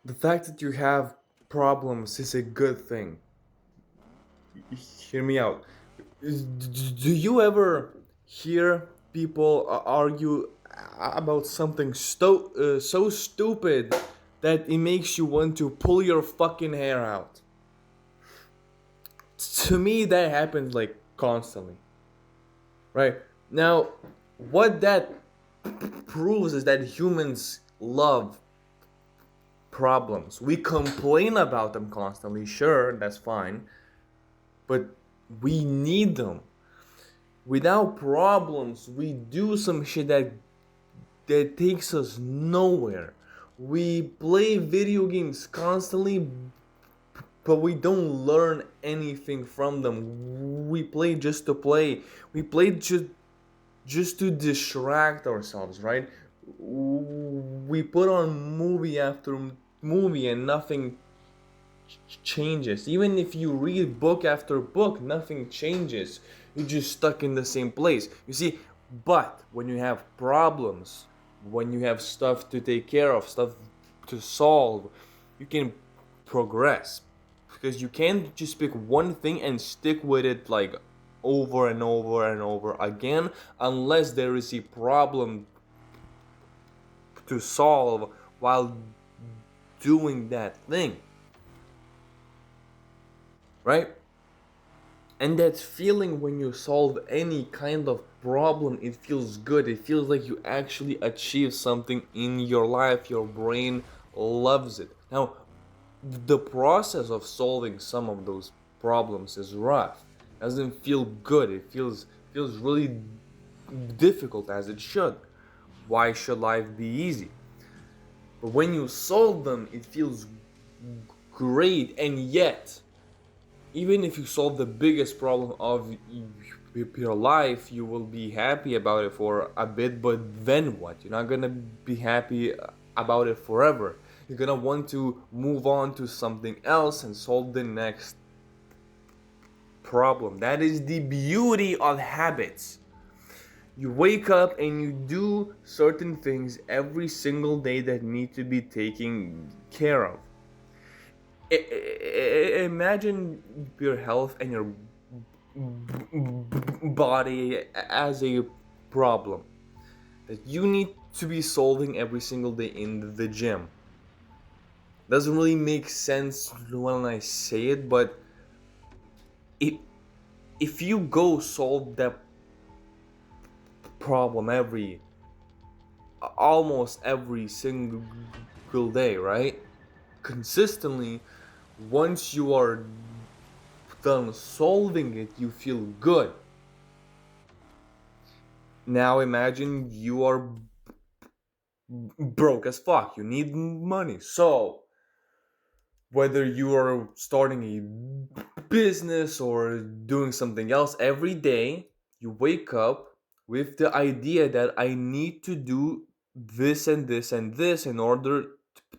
The fact that you have problems is a good thing. Hear me out. Do you ever hear people argue about something so stupid that it makes you want to pull your fucking hair out? To me, that happens like constantly. Right? Now, what that proves is that humans love problems. We complain about them constantly, sure, that's fine, but we need them. Without problems, we do some shit that takes us nowhere. We play video games constantly, but we don't learn anything from them. We play just to play. We play just to distract ourselves, right? We put on movie after movie and nothing changes. Even if you read book after book, nothing changes. You're just stuck in the same place. You see, but when you have problems, when you have stuff to take care of, stuff to solve, you can progress. Because you can't just pick one thing and stick with it like over and over and over again unless there is a problem to solve while doing that thing, right? And that feeling when you solve any kind of problem, it feels good. It feels like you actually achieve something in your life. Your brain loves it. Now, the process of solving some of those problems is rough. It doesn't feel good. It feels really difficult, as it should. Why should life be easy? But when you solve them, it feels great. And yet, even if you solve the biggest problem of your life, you will be happy about it for a bit, but then what? You're not gonna be happy about it forever. You're gonna want to move on to something else and solve the next problem. That is the beauty of habits. You wake up and you do certain things every single day that need to be taken care of. Imagine your health and your body as a problem that you need to be solving every single day in the gym. Doesn't really make sense when I say it, but if if you go solve that problem almost every single day, right? Consistently, once you are done solving it, you feel good. Now imagine you are broke as fuck. You need money. So, whether you are starting a business or doing something else, every day you wake up with the idea that I need to do this and this and this in order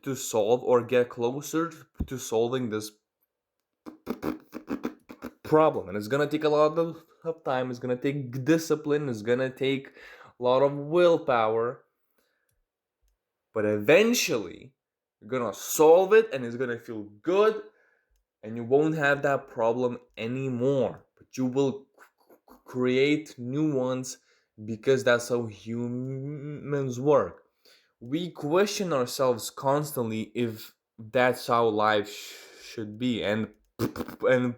to solve or get closer to solving this problem. And it's gonna take a lot of time, it's gonna take discipline, it's gonna take a lot of willpower, but eventually you're gonna solve it and it's gonna feel good and you won't have that problem anymore. But you will create new ones because that's how humans work. We question ourselves constantly if that's how life should be, and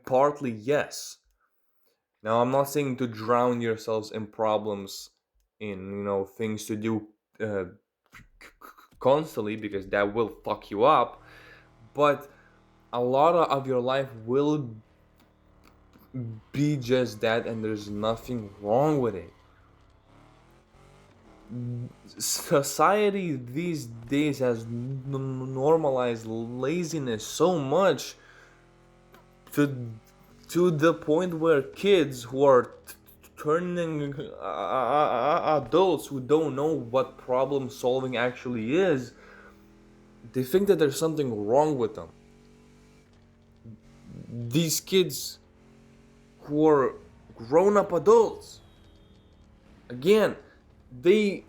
partly yes. Now, I'm not saying to drown yourselves in problems, in things to do constantly, because that will fuck you up. But a lot of your life will be just that, and there's nothing wrong with it. Society these days has normalized laziness so much to the point where kids who are turning adults who don't know what problem solving actually is, they think that there's something wrong with them. These kids who are grown-up adults, again, they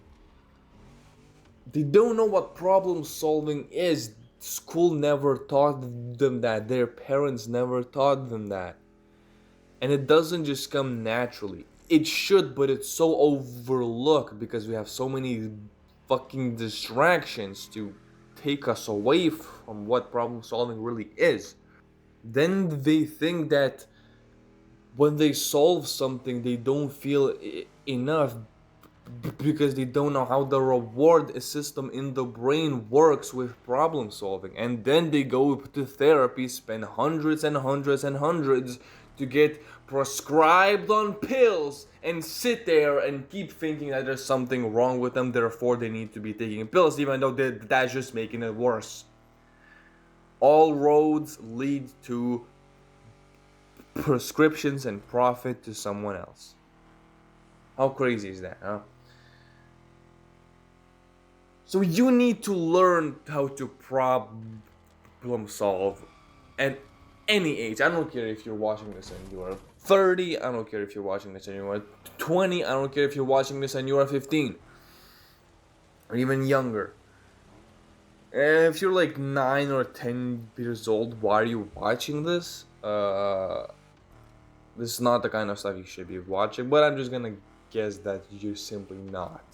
don't know what problem solving is. school never taught them that, their parents never taught them that. And it doesn't just come naturally. It should, but it's so overlooked because we have so many fucking distractions to take us away from what problem solving really is. Then they think that when they solve something, they don't feel enough because they don't know how the reward system in the brain works with problem solving. And then they go to therapy, spend hundreds and hundreds and hundreds to get prescribed on pills, and sit there and keep thinking that there's something wrong with them, therefore they need to be taking pills, even though that's just making it worse. All roads lead to prescriptions and profit to someone else. How crazy is that, huh? So you need to learn how to problem solve at any age. I don't care if you're watching this and you are 30. I don't care if you're watching this and you are 20. I don't care if you're watching this and you are 15. Or even younger. If you're like 9 or 10 years old, why are you watching this? This is not the kind of stuff you should be watching, but I'm just gonna guess that you're simply not.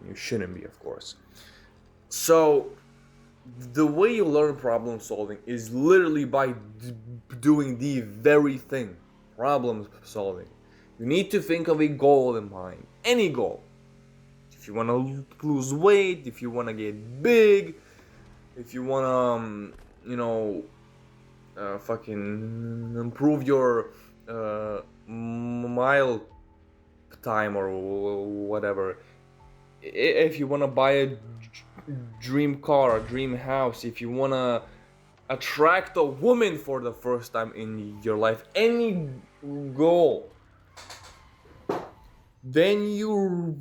You shouldn't be, of course. So, the way you learn problem solving is literally by doing the very thing, problem solving. You need to think of a goal in mind, any goal. If you want to lose weight, if you want to get big, if you want to, fucking improve your mile time or whatever. If you want to buy a dream car, a dream house, if you want to attract a woman for the first time in your life, any goal, then you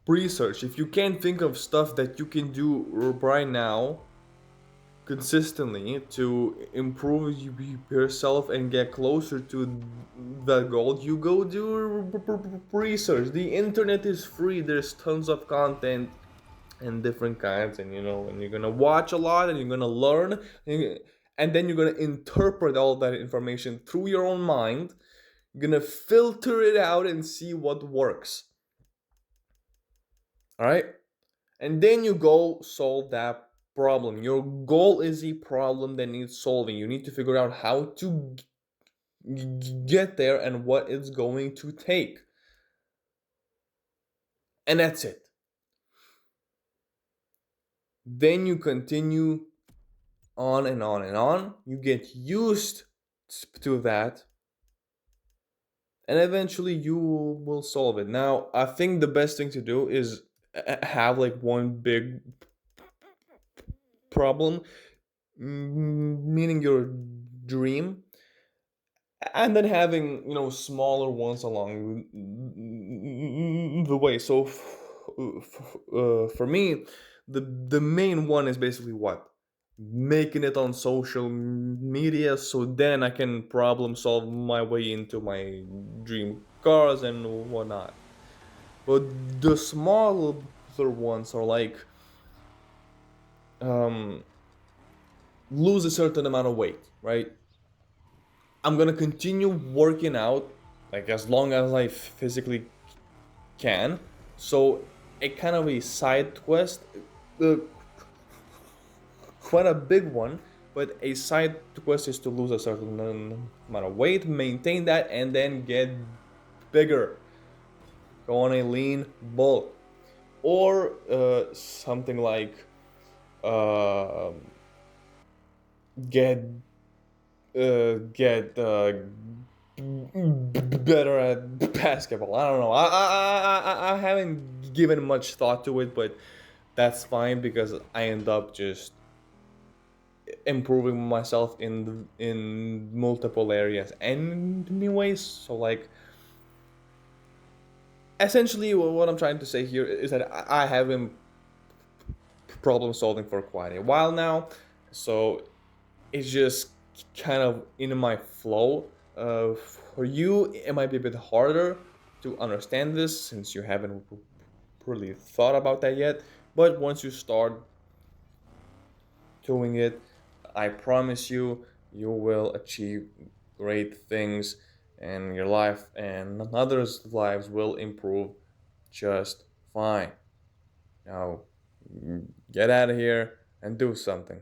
research. If you can't think of stuff that you can do right now consistently to improve yourself and get closer to that goal, you go do research. The internet is free. There's tons of content and different kinds, and and you're gonna watch a lot and you're gonna learn, and then you're gonna interpret all that information through your own mind. You're gonna filter it out and see what works. All right, and then you go solve that problem. Your goal is a problem that needs solving. You need to figure out how to get there and what it's going to take, and that's it. Then you continue on and on and on. You get used to that, and eventually you will solve it. Now, I think the best thing to do is have like one big problem, meaning your dream, and then having smaller ones along the way. So for me, the main one is basically what, making it on social media, so then I can problem solve my way into my dream cars and whatnot. But the smaller ones are like, lose a certain amount of weight, right? I'm gonna continue working out like as long as I physically can. So a kind of a side quest, uh, quite a big one, but a side quest is to lose a certain amount of weight, maintain that, and then get bigger. Go on a lean bulk, or something like uh, get better at basketball. I don't know. I haven't given much thought to it, but that's fine because I end up just improving myself in multiple areas anyways. So like, essentially what I'm trying to say here is that I have been problem solving for quite a while now, so it's just kind of in my flow. For you, it might be a bit harder to understand this since you haven't really thought about that yet. But once you start doing it, I promise you, you will achieve great things in your life, and others' lives will improve just fine. Now, get out of here and do something.